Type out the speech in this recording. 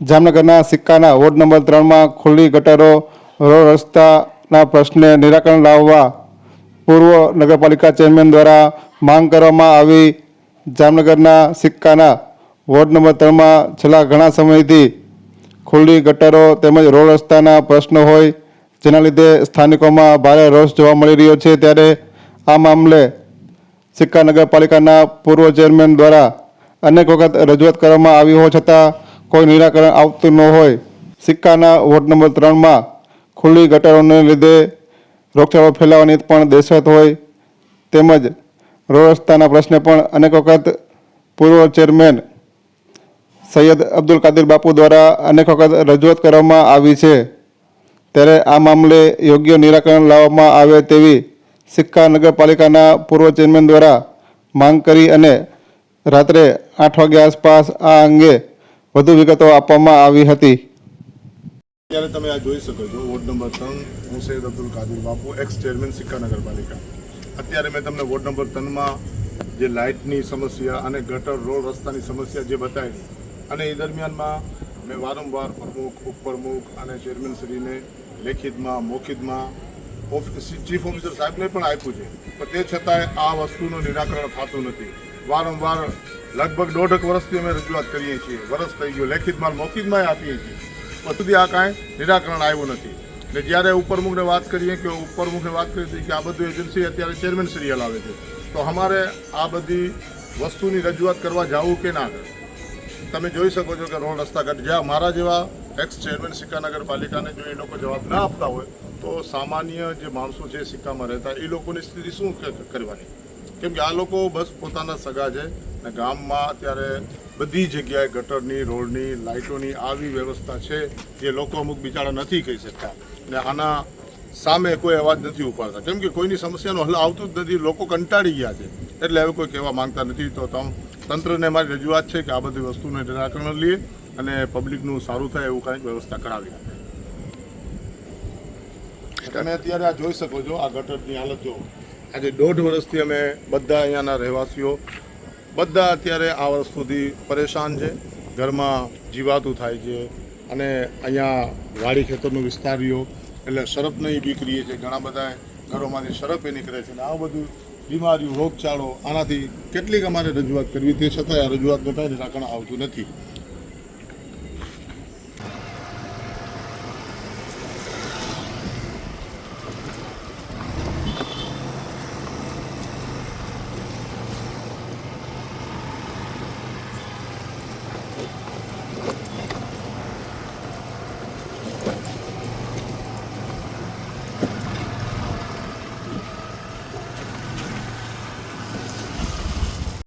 જામનગરના સિક્કાના ward number 3માં ખુલ્લી ગટરો રોડ રસ્તાના પ્રશ્ને નિરાકરણ લાવવા પૂર્વ નગરપાલિકા ચેરમેન દ્વારા માંગ કરવામાં આવી। જામનગરના સિક્કાના વોર્ડ નંબર 3માં છેલ્લા ઘણા સમયથી ખુલ્લી ગટરો તેમજ રોડ રસ્તાના પ્રશ્નો હોય જેના લીધે સ્થાનિકોમાં ભારે રોષ જોવા મળી રહ્યો છે। ત્યારે આ મામલે સિક્કા નગરપાલિકાના પૂર્વ ચેરમેન દ્વારા અનેક વખત રજૂઆત કરવામાં આવી હોવા છતાં કોઈ નિરાકરણ આવતું ન હોય। સિક્કાના વોર્ડ નંબર 3માં ખુલ્લી ગટરોને લીધે રોગચાળો ફેલાવાની પણ દહેશત હોય તેમજ રોડ રસ્તાના પ્રશ્ને પણ અનેક વખત પૂર્વ ચેરમેન સૈયદ અબ્દુલ કાદિર બાપુ દ્વારા અનેક વખત રજૂઆત કરવામાં આવી છે। ત્યારે આ મામલે યોગ્ય નિરાકરણ લાવવામાં આવે તેવી સિક્કા નગરપાલિકાના પૂર્વ ચેરમેન દ્વારા માંગ કરી અને રાત્રે 8 વાગ્યા આસપાસ આ અંગે વધુ વિગતો આપવામાં આવી હતી। અત્યારે તમે આ જોઈ શકો છો વોર્ડ નંબર 3 હું સૈયદ અબ્દુલ કાદિર બાપુ એક્સ ચેરમેન સિક્કા નગરપાલિકા। અત્યારે મેં તમને વોર્ડ નંબર 3માં જે લાઇટની સમસ્યા અને ગટર રોડ રસ્તાની સમસ્યા જે બતાવી અને એ દરમિયાનમાં મેં વારંવાર પ્રમુખ ઉપપ્રમુખ અને ચેરમેનશ્રીને લેખિતમાં મૌખિકમાં ચીફ ઓફિસર સાહેબને પણ આપ્યું છે પણ તે છતાંય આ વસ્તુનું નિરાકરણ થતું નથી। વારંવાર લગભગ 1.5 વર્ષથી અમે રજૂઆત કરીએ છીએ, વર્ષ થઈ ગયું, લેખિતમાં મૌખિકમાં આપીએ છીએ પણ સુધી આ કાંઈ નિરાકરણ આવ્યું નથી। ને જ્યારે ઉપપ્રમુખને વાત કરીએ કે ઉપપ્રમુખને વાત કરી હતી કે આ બધું એજન્સી અત્યારે ચેરમેનશ્રી હલાવે છે તો અમારે આ બધી વસ્તુની રજૂઆત કરવા જવું કે ના કરે। તમે જોઈ શકો છો કે રોડ રસ્તા ઘટ જ્યાં મારા જેવા એક્સ ચેરમેન સિક્કા નગરપાલિકાને જો એ લોકો જવાબ ના આપતા હોય તો સામાન્ય જે માણસો છે સિક્કામાં રહેતા એ લોકોની સ્થિતિ શું કરવાની? કેમ કે આ લોકો બસ પોતાના સગા છે ને ગામમાં અત્યારે બધી જગ્યાએ ગટરની રોડની લાઇટોની આવી વ્યવસ્થા છે જે લોકો અમુક બિચારા નથી કહી શકતા ને આના સામે કોઈ અવાજ નથી ઉપાડતા કેમ કે કોઈની સમસ્યાનો હલ આવતું જ નથી। લોકો કંટાળી ગયા છે એટલે હવે કોઈ કહેવા માંગતા નથી। તો તંત્રને મારી રજૂઆત છે કે આ બધી વસ્તુનું નિરાકરણ લે અને પબ્લિકનું સારું થાય એવું કાંઈક વ્યવસ્થા કરાવી આપે। તમે અત્યારે આ જોઈ શકો છો આ ગટરની હાલત જો આજે 1.5 વર્ષથી અમે બધા અહીંયાના રહેવાસીઓ બધા અત્યારે આ વસ્તુથી પરેશાન છે। ઘરમાં જીવાતું થાય છે અને અહીંયા વાડી ખેતરનો વિસ્તાર રહ્યો એટલે સરપની બીક રહીએ છે, ઘણા બધા ઘરોમાંથી સરપ એ નીકળે છે ને આ બધું બીમારીઓ રોગચાળો આનાથી કેટલીક અમારે રજૂઆત કરવી તે છતાંય આ રજૂઆતનું કાંઈ નિરાકરણ આવતું નથી।